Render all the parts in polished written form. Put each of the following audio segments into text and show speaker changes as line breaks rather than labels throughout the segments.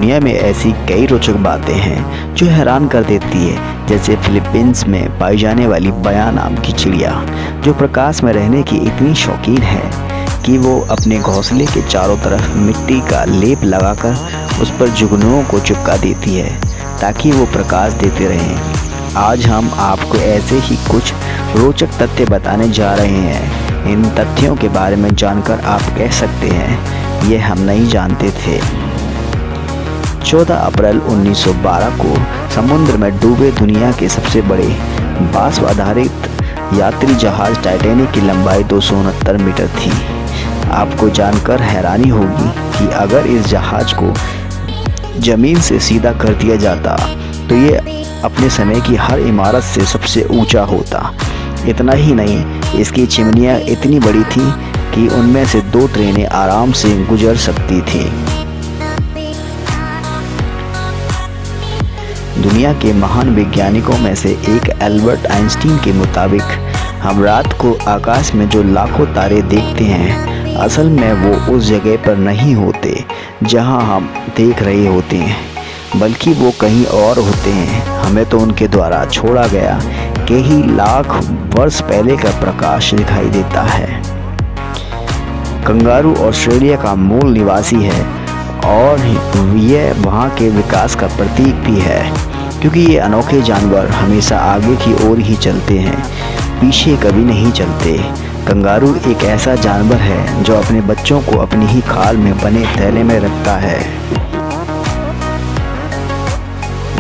दुनिया में ऐसी कई रोचक बातें हैं जो हैरान कर देती है, जैसे फिलीपींस में पाई जाने वाली बया नाम की चिड़िया, जो प्रकाश में रहने की इतनी शौकीन है कि वो अपने घोंसले के चारों तरफ मिट्टी का लेप लगाकर उस पर जुगनुओं को चिपका देती है ताकि वो प्रकाश देते रहें। आज हम आपको ऐसे ही कुछ रोचक तथ्य बताने जा रहे हैं। इन तथ्यों के बारे में जानकर आप कह सकते हैं ये हम नहीं जानते थे। 14 अप्रैल 1912 को समुद्र में डूबे दुनिया के सबसे बड़े वाष्प आधारित यात्री जहाज टाइटैनिक की लंबाई 269 मीटर थी। आपको जानकर हैरानी होगी कि अगर इस जहाज को ज़मीन से सीधा कर दिया जाता तो ये अपने समय की हर इमारत से सबसे ऊंचा होता। इतना ही नहीं, इसकी चिमनियाँ इतनी बड़ी थी कि उनमें से 2 ट्रेनें आराम से गुजर सकती थी। दुनिया के महान वैज्ञानिकों में से एक एल्बर्ट आइंस्टीन के मुताबिक हम रात को आकाश में जो लाखों तारे देखते हैं, असल में वो उस जगह पर नहीं होते जहां हम देख रहे होते हैं, बल्कि वो कहीं और होते हैं। हमें तो उनके द्वारा छोड़ा गया कई लाख वर्ष पहले का प्रकाश दिखाई देता है। कंगारू ऑस्ट्रेलिया का मूल निवासी है और यह वहाँ के विकास का प्रतीक भी है, क्योंकि ये अनोखे जानवर हमेशा आगे की ओर ही चलते हैं, पीछे कभी नहीं चलते। कंगारू एक ऐसा जानवर है जो अपने बच्चों को अपनी ही खाल में बने थैले में रखता है।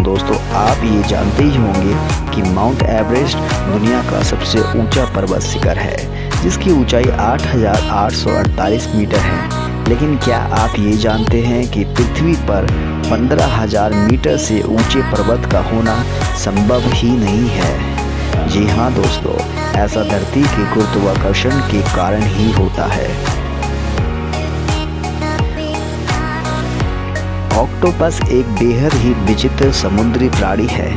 दोस्तों, आप ये जानते ही होंगे कि माउंट एवरेस्ट दुनिया का सबसे ऊंचा पर्वत शिखर है, जिसकी ऊंचाई 8,848 मीटर है। लेकिन क्या आप ये जानते हैं कि पृथ्वी पर 15,000 मीटर से ऊंचे पर्वत का होना संभव ही नहीं है। जी हाँ दोस्तों, ऐसा धरती के गुरुत्वाकर्षण के कारण ही होता है। ऑक्टोपस एक बेहद ही विचित्र समुद्री प्राणी है,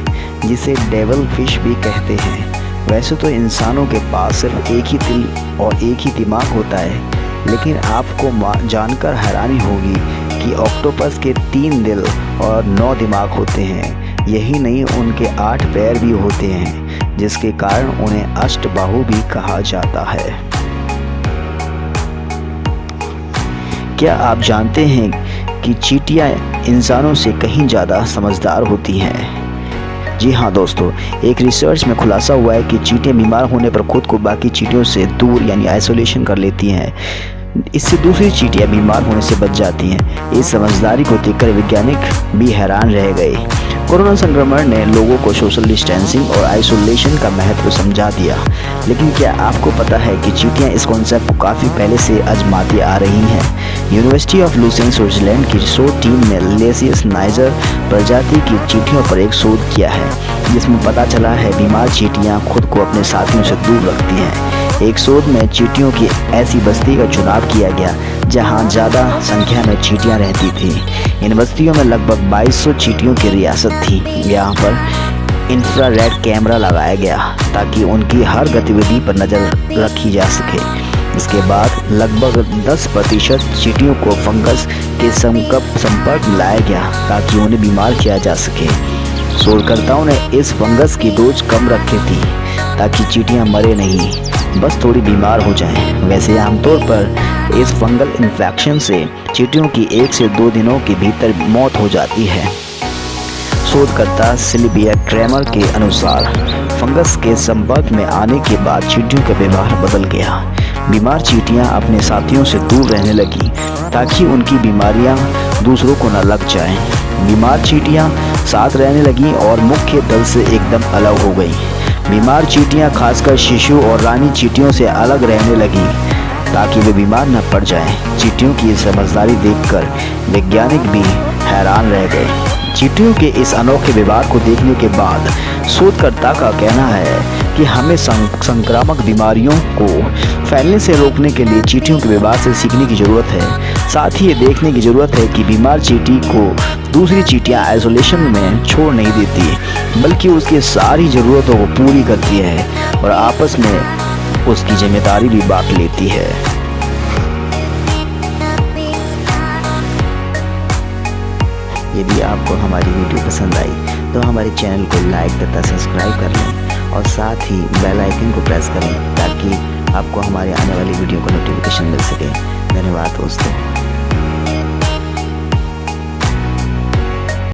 जिसे डेविल फिश भी कहते हैं। वैसे तो इंसानों के पास सिर्फ एक ही दिल और एक ही दिमाग होता है, लेकिन आपको जानकर हैरानी होगी कि ऑक्टोपस के 3 दिल और 9 दिमाग होते हैं। यही नहीं, उनके 8 पैर भी होते हैं, जिसके कारण उन्हें अष्टबाहु भी कहा जाता है। क्या आप जानते हैं कि चींटियां इंसानों से कहीं ज़्यादा समझदार होती हैं? जी हाँ दोस्तों, एक रिसर्च में खुलासा हुआ है कि चींटियां बीमार होने पर खुद को बाकी चींटियों से दूर यानी आइसोलेशन कर लेती हैं। इससे दूसरी चींटियां बीमार होने से बच जाती हैं। इस समझदारी को देखकर वैज्ञानिक भी हैरान रह गए। कोरोना संक्रमण ने लोगों को सोशल डिस्टेंसिंग और आइसोलेशन का महत्व समझा दिया। लेकिन क्या आपको पता है कि चींटियां इस कॉन्सेप्ट को काफ़ी पहले से आजमाती आ रही हैं? यूनिवर्सिटी ऑफ लुसेन स्विट्जरलैंड की शोध टीम ने लेसियस नाइजर प्रजाति की चींटियों पर एक शोध किया है, जिसमें पता चला है बीमार चींटियां खुद को अपने साथियों से दूर रखती हैं। एक शोध में चींटियों की ऐसी बस्ती का चुनाव किया गया जहां ज़्यादा संख्या में चींटियां रहती थी। इन बस्तियों में लगभग 2200 चींटियों की रियासत थी। यहाँ पर इंफ्रारेड कैमरा लगाया गया ताकि उनकी हर गतिविधि पर नज़र रखी जा सके। इसके बाद लगभग 10% चींटियों को फंगस के संपर्क में लाया गया ताकि उन्हें बीमार किया जा सके। शोधकर्ताओं ने इस फंगस की डोज कम रखी थी ताकि चींटियां मरे नहीं, बस थोड़ी बीमार हो जाएं। वैसे आमतौर पर इस फंगल इन्फेक्शन से चींटियों की 1 से 2 दिनों के भीतर मौत हो जाती है। शोधकर्ता सिल्विया क्रेमर के अनुसार फंगस के संपर्क में आने के बाद चींटियों का व्यवहार बदल गया। बीमार चींटियां अपने साथियों से दूर रहने लगी ताकि उनकी बीमारियां दूसरों को न लग जाएं। बीमार चींटियां साथ रहने लगी और मुख्य दल से एकदम अलग हो गई। बीमार चींटियां खासकर शिशु और रानी चींटियों से अलग रहने लगी ताकि वे बीमार न पड़ जाएं। चींटियों की समझदारी देखकर वैज्ञानिक भी हैरान रह गए। चींटियों के इस अनोखे व्यवहार को देखने के बाद शोधकर्ता का कहना है कि हमें संक्रामक बीमारियों को फैलने से रोकने के लिए चींटियों के व्यवहार से सीखने की ज़रूरत है। साथ ही ये देखने की ज़रूरत है कि बीमार चींटी को दूसरी चींटियां आइसोलेशन में छोड़ नहीं देती, बल्कि उसकी सारी ज़रूरतों को पूरी करती है और आपस में उसकी जिम्मेदारी भी बांट लेती है। यदि आपको हमारी वीडियो पसंद आई तो हमारे चैनल को लाइक तथा सब्सक्राइब कर लें और साथ ही बेल आइकन को प्रेस करें ताकि आपको हमारे आने वाली वीडियो का नोटिफिकेशन मिल सके। धन्यवाद दोस्तों।